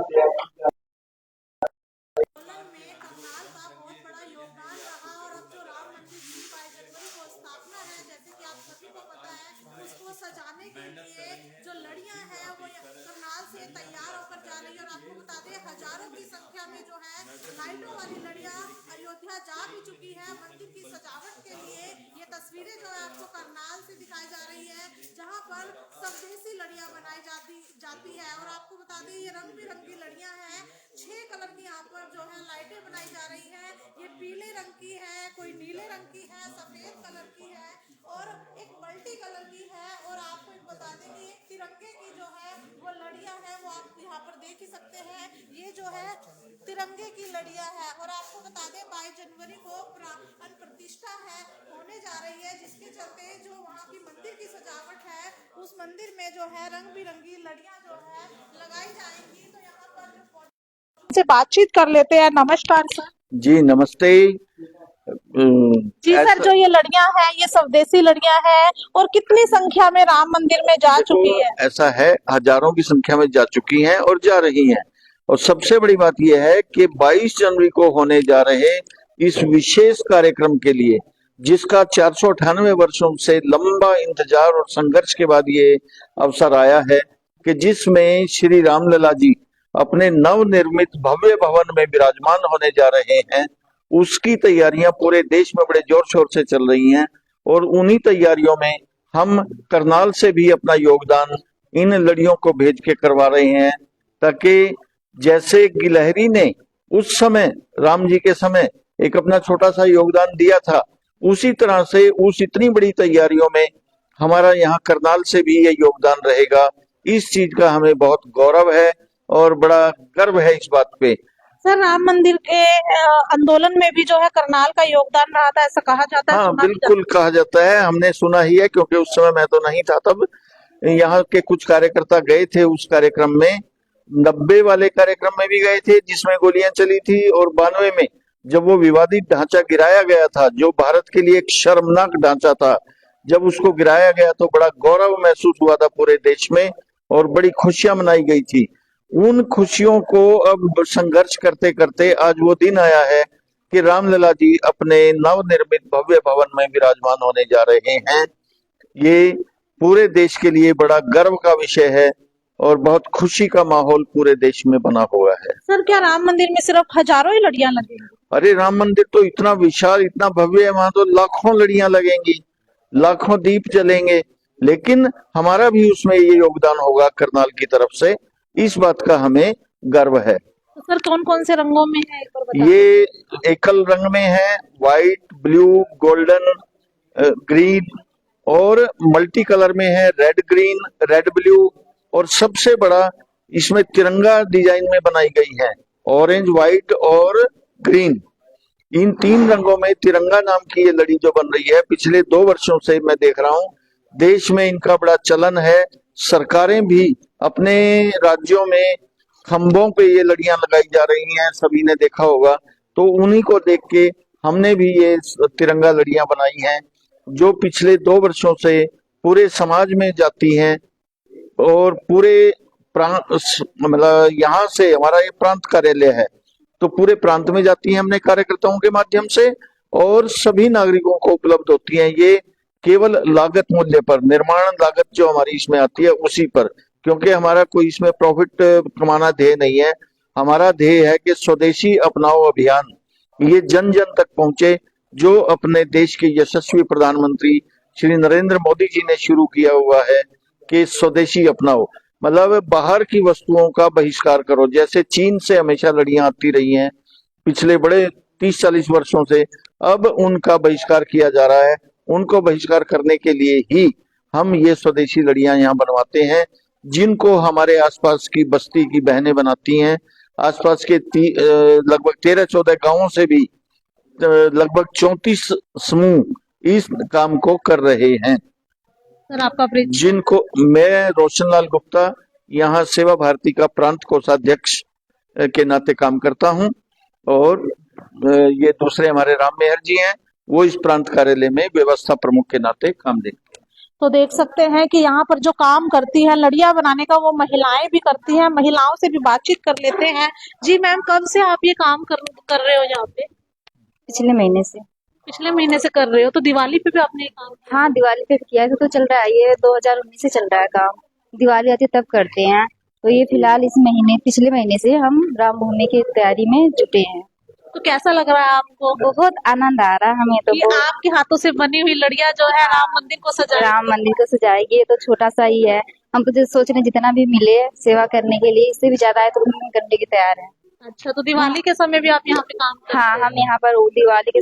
आंदोलन में करनाल का बहुत बड़ा योगदान रहा और अब जो राम मंदिर की 22 जनवरी को स्थापना है, जैसे कि आप सभी को पता है, उसको सजाने के लिए जो लड़ियां हैं वो करनाल से तैयार होकर जा रही है। और आपको बता दें, हजारों की संख्या में जो है लाइटों वाली लड़ियां अयोध्या जा भी चुकी है मंदिर की सजावट के लिए। ये तस्वीरें जो है आपको करनाल से दिखाई जा रही है, जहां पर स्वदेशी लड़ियां बनाई जाती है। और आपको बता दें, ये रंग बिरंगी लड़ियां हैं, 6 कलर की यहाँ पर जो है लाइटें बनाई जा रही हैं। ये पीले रंग की है, कोई नीले रंग की है, सफेद कलर की है और एक मल्टी कलर की है। और आपको एक बता दें कि एक तिरंगे की जो है वो लड़ियां हैं, वो आप यहाँ पर देख ही सकते हैं। ये जो है तिरंगे की लड़ियां है। और आपको बता दें, 22 जनवरी को प्राण प्रतिष्ठा है होने जा रही है, जिसके चलते जो वहाँ की मंदिर की सजावट है, उस मंदिर में जो है रंग बिरंगी लड़ियां जो है लगाई जाएंगी। तो यहाँ पर से बातचीत कर लेते हैं। नमस्कार सर। जी नमस्ते। जी सर, जो ये लड़ियां हैं, ये स्वदेशी लड़ियां हैं और कितनी संख्या में राम मंदिर में जा चुकी है? ऐसा है, हजारों की संख्या में जा चुकी हैं और जा रही हैं। और सबसे बड़ी बात यह है कि 22 जनवरी को होने जा रहे इस विशेष कार्यक्रम के लिए, जिसका 498 वर्षों से लंबा इंतजार और संघर्ष के बाद ये अवसर आया है कि जिसमें श्री रामलला जी अपने नवनिर्मित भव्य भवन में विराजमान होने जा रहे हैं, उसकी तैयारियां पूरे देश में बड़े जोर शोर से चल रही हैं। और उन्हीं तैयारियों में हम करनाल से भी अपना योगदान इन लड़ियों को भेज के करवा रहे हैं, ताकि जैसे गिलहरी ने उस समय राम जी के समय एक अपना छोटा सा योगदान दिया था, उसी तरह से उस इतनी बड़ी तैयारियों में हमारा यहाँ करनाल से भी ये योगदान रहेगा। इस चीज का हमें बहुत गौरव है और बड़ा गर्व है इस बात पे। सर, राम मंदिर के आंदोलन में भी जो है करनाल का योगदान रहा था, ऐसा कहा जाता है। हाँ बिल्कुल कहा जाता है, हमने सुना ही है, क्योंकि उस समय मैं तो नहीं था तब। यहाँ के कुछ कार्यकर्ता गए थे उस कार्यक्रम में, 90 वाले कार्यक्रम में भी गए थे जिसमें गोलियां चली थी, और 92 में जब वो विवादित ढांचा गिराया गया था, जो भारत के लिए एक शर्मनाक ढांचा था, जब उसको गिराया गया तो बड़ा गौरव महसूस हुआ था पूरे देश में और बड़ी खुशियां मनाई गई थी। उन खुशियों को अब संघर्ष करते करते आज वो दिन आया है कि रामलला जी अपने नवनिर्मित भव्य भवन में विराजमान होने जा रहे हैं। ये पूरे देश के लिए बड़ा गर्व का विषय है और बहुत खुशी का माहौल पूरे देश में बना हुआ है। सर, क्या राम मंदिर में सिर्फ हजारों ही लड़ियां लगेंगी? अरे राम मंदिर तो इतना विशाल, इतना भव्य है, वहां तो लाखों लड़ियां लगेंगी, लाखों दीप जलेंगे, लेकिन हमारा भी उसमें ये योगदान होगा करनाल की तरफ से। इस बात का हमें गर्व है। तो सर, कौन कौन से रंगों में है, एक बार बताइए। ये एकल रंग में है, व्हाइट, ब्लू, गोल्डन, ग्रीन, और मल्टी कलर में है, रेड ग्रीन, रेड ब्लू, और सबसे बड़ा इसमें तिरंगा डिजाइन में बनाई गई है, ऑरेंज, व्हाइट और ग्रीन। इन 3 रंगों में तिरंगा नाम की ये लड़ी जो बन रही है, पिछले 2 वर्षों से मैं देख रहा हूँ देश में इनका बड़ा चलन है। सरकारें भी अपने राज्यों में खंभों पे ये लड़ियां लगाई जा रही हैं, सभी ने देखा होगा। तो उन्हीं को देख के हमने भी ये तिरंगा लड़ियां बनाई हैं, जो पिछले 2 वर्षों से पूरे समाज में जाती हैं और पूरे प्रांत, मतलब यहाँ से हमारा ये प्रांत कार्यालय है तो पूरे प्रांत में जाती हैं हमने कार्यकर्ताओं के माध्यम से, और सभी नागरिकों को उपलब्ध होती हैं ये केवल लागत मूल्य पर, निर्माण लागत जो हमारी इसमें आती है उसी पर, क्योंकि हमारा कोई इसमें प्रॉफिट कमाना ध्येय नहीं है। हमारा ध्येय है कि स्वदेशी अपनाओ अभियान ये जन जन तक पहुंचे, जो अपने देश के यशस्वी प्रधानमंत्री श्री नरेंद्र मोदी जी ने शुरू किया हुआ है कि स्वदेशी अपनाओ, मतलब बाहर की वस्तुओं का बहिष्कार करो। जैसे चीन से हमेशा लड़ियां आती रही हैं पिछले बड़े 30-40 वर्षों से, अब उनका बहिष्कार किया जा रहा है। उनको बहिष्कार करने के लिए ही हम ये स्वदेशी लड़ियां यहाँ बनवाते हैं, जिनको हमारे आसपास की बस्ती की बहनें बनाती हैं। आसपास के लगभग 13-14 गांवों से भी लगभग 34 समूह इस काम को कर रहे हैं। सर, आपका जिनको मैं रोशनलाल गुप्ता यहाँ सेवा भारती का प्रांत कोषाध्यक्ष के नाते काम करता हूँ, और ये दूसरे हमारे राम मेहर जी हैं, वो इस प्रांत कार्यालय में व्यवस्था प्रमुख के नाते काम देखते हैं। तो देख सकते हैं कि यहाँ पर जो काम करती है लड़ियां बनाने का वो महिलाएं भी करती हैं। महिलाओं से भी बातचीत कर लेते हैं। जी मैम, कब से आप ये काम कर रहे हो यहाँ पे? पिछले महीने से। पिछले महीने से कर रहे हो, तो दिवाली पे भी आपने ये काम किया? हाँ, दिवाली पे किया है तो चल रहा है, ये 2019 से चल रहा है काम। दिवाली आती है तब करते हैं। तो ये फिलहाल इस महीने, पिछले महीने से हम रामनवमी की तैयारी में जुटे हैं। तो कैसा लग रहा है आपको? बहुत आनंद आ रहा है हमें तो। ये आपके हाथों से बनी हुई लड़ियां जो है राम मंदिर को सजाएंगी। राम मंदिर को सजाएगी, ये तो छोटा सा ही है। हम तो जो सोच रहे हैं जितना भी मिले सेवा करने के लिए, इससे भी ज्यादा है तो हम करने की तैयार है। अच्छा, तो दिवाली के समय भी आप यहाँ पे काम करते हैं? हाँ, हम यहाँ पर दिवाली के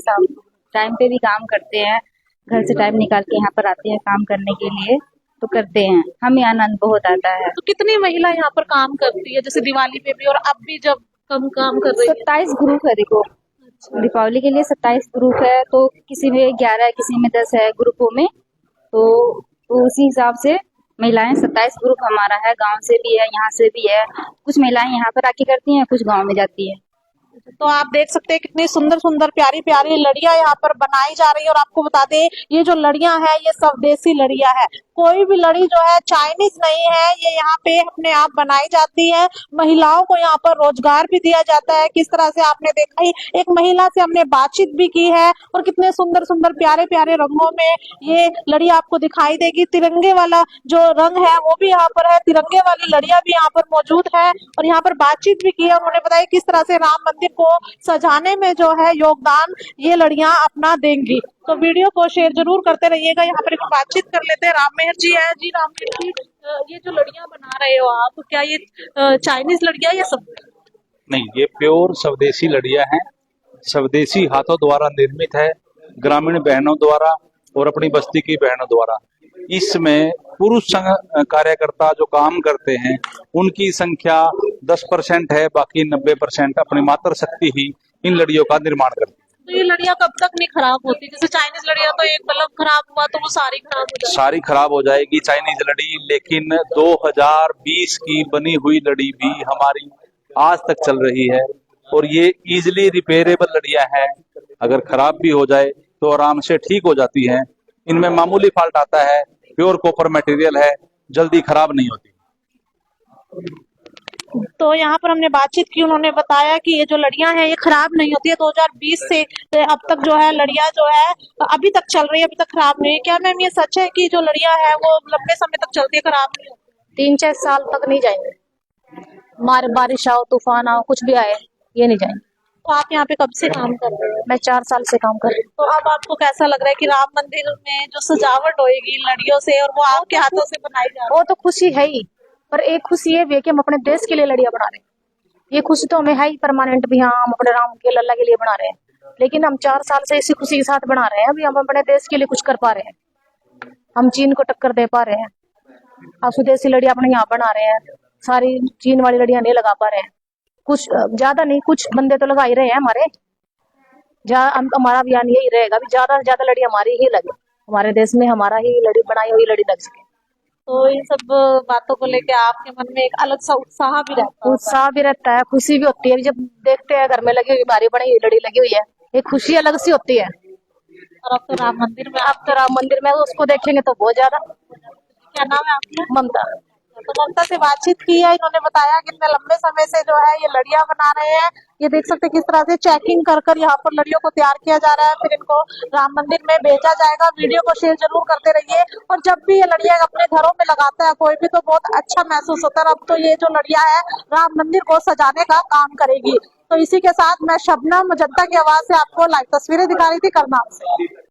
टाइम पे भी काम करते हैं। घर से टाइम निकाल के यहाँ पर आते हैं काम करने के लिए, तो करते हैं। हमें आनंद बहुत आता है। तो कितनी महिला यहाँ पर काम करती है, जैसे दिवाली पे भी और अब भी जब कम काम कर रही है? 27 ग्रुप है। देखो, दीपावली के लिए 27 ग्रुप है, तो किसी में 11 है, किसी में 10 है ग्रुपों में। तो उसी हिसाब से महिलाएं 27 ग्रुप हमारा है। गांव से भी है, यहाँ से भी है। कुछ महिलाएं यहाँ पर आके करती हैं, कुछ गांव में जाती है। तो आप देख सकते हैं कितनी सुंदर सुंदर प्यारी प्यारी लड़ियां यहाँ पर बनाई जा रही है। और आपको बता दें, ये जो लड़ियां है ये स्वदेशी लड़ियां है। कोई भी लड़ी जो है चाइनीज नहीं है, ये यहाँ पे अपने आप बनाई जाती है। महिलाओं को यहाँ पर रोजगार भी दिया जाता है। किस तरह से आपने देखा ही, एक महिला से हमने बातचीत भी की है। और कितने सुंदर सुंदर प्यारे प्यारे रंगों में ये लड़ी आपको दिखाई देगी। तिरंगे वाला जो रंग है वो भी यहाँ पर है, तिरंगे वाली लड़ियां भी यहाँ पर मौजूद है। और यहाँ पर बातचीत भी की है, उन्होंने बताया किस तरह से राम मंदिर को सजाने में जो है योगदान ये लड़ियां अपना देंगी। तो वीडियो को शेयर जरूर करते रहिएगा। यहाँ पर एक बातचीत कर लेते हैं। राम मेहर जी है। जी राम मेहर जी, ये जो लड़ियां बना रहे हो आप, क्या ये चाइनीज लड़ियां या सब? नहीं, ये प्योर स्वदेशी लड़ियां हैं। स्वदेशी हाथों द्वारा निर्मित है, ग्रामीण बहनों द्वारा और अपनी बस्ती की बहनों द्वारा। इसमें पुरुष संघ कार्यकर्ता जो काम करते हैं उनकी संख्या 10% है, बाकी 90% अपनी मातृ शक्ति ही इन लड़ियों का निर्माण करती है। तो ये लड़ियां कब तक नहीं खराब होती? जैसे चाइनीज लड़ियां तो एक बल्ब खराब हुआ तो वो सारी खराब हो जाती? सारी खराब हो जाएगी चाइनीज लड़ी, लेकिन 2020 की बनी हुई लड़ी भी हमारी आज तक चल रही है। और ये इजिली रिपेयरेबल लड़ियां हैं, अगर खराब भी हो जाए तो आराम से ठीक हो जाती हैं। इनमें मामूली फॉल्ट आता है, प्योर कॉपर मटेरियल है, जल्दी खराब नहीं होती। तो यहाँ पर हमने बातचीत की, उन्होंने बताया कि ये जो लड़ियां हैं ये खराब नहीं होती है। 2020 से अब तक जो है लड़ियां जो है अभी तक चल रही है, अभी तक खराब नहीं है। क्या मैम ये सच है कि जो लड़ियां है वो लंबे समय तक चलती है, खराब नहीं होती? 3-4 साल तक नहीं जाएंगे। बारिश आओ, तूफान आओ, कुछ भी आए, ये नहीं जाएंगे। तो आप यहाँ पे कब से काम कर रहे हो? मैं 4 साल से काम कर रही हूँ। तो अब आपको कैसा लग रहा है कि राम मंदिर में जो सजावट होएगी लड़ियों से और वो आपके हाथों से बनाई जा रही वो तो खुशी है ही, पर एक खुशी ये भी है कि हम अपने देश के लिए लड़ियां बना रहे हैं। ये खुशी तो हमें है ही परमानेंट भी, हाँ हम अपने राम के लल्ला के लिए बना रहे हैं। लेकिन हम 4 साल से इसी खुशी के साथ बना रहे हैं। अभी हम अपने देश के लिए कुछ कर पा रहे हैं, हम चीन को टक्कर दे पा रहे हैं। अब स्वदेशी लड़ियां अपने यहाँ बना रहे हैं, सारी चीन वाली लड़ियां नहीं लगा पा रहे हैं। कुछ ज्यादा नहीं, कुछ बंदे तो लगा ही रहे हैं हमारे। हमारा अभियान यही रहेगा, ज्यादा से ज्यादा लड़ी हमारी ही लगे, हमारे देश में हमारा ही लड़ी बनाई हुई लड़ी लग सके। तो इन सब बातों को लेके आपके मन में एक अलग सा उत्साह भी रहता है? उत्साह भी रहता है, खुशी भी होती है। जब देखते हैं घर में लगी हुई हमारी बनी हुई लड़ी लगी हुई है, एक खुशी अलग सी होती है। और अब तो राम मंदिर में, अब तो राम मंदिर में उसको देखेंगे तो बहुत ज्यादा। क्या नाम है आपका? ममता। तो ममता से बातचीत की है, इन्होंने बताया कि इतने लंबे समय से जो है ये लड़ियां बना रहे हैं। ये देख सकते हैं किस तरह से चेकिंग कर कर यहाँ पर लड़ियों को तैयार किया जा रहा है, फिर इनको राम मंदिर में भेजा जाएगा। वीडियो को शेयर जरूर करते रहिए। और जब भी ये लड़ियां अपने घरों में लगाता है कोई भी, तो बहुत अच्छा महसूस होता है। अब तो ये जो लड़ियां है राम मंदिर को सजाने का काम करेगी। तो इसी के साथ मैं शबनम, जनता की आवाज से आपको लाइव तस्वीरें दिखा रही थी करनाल से।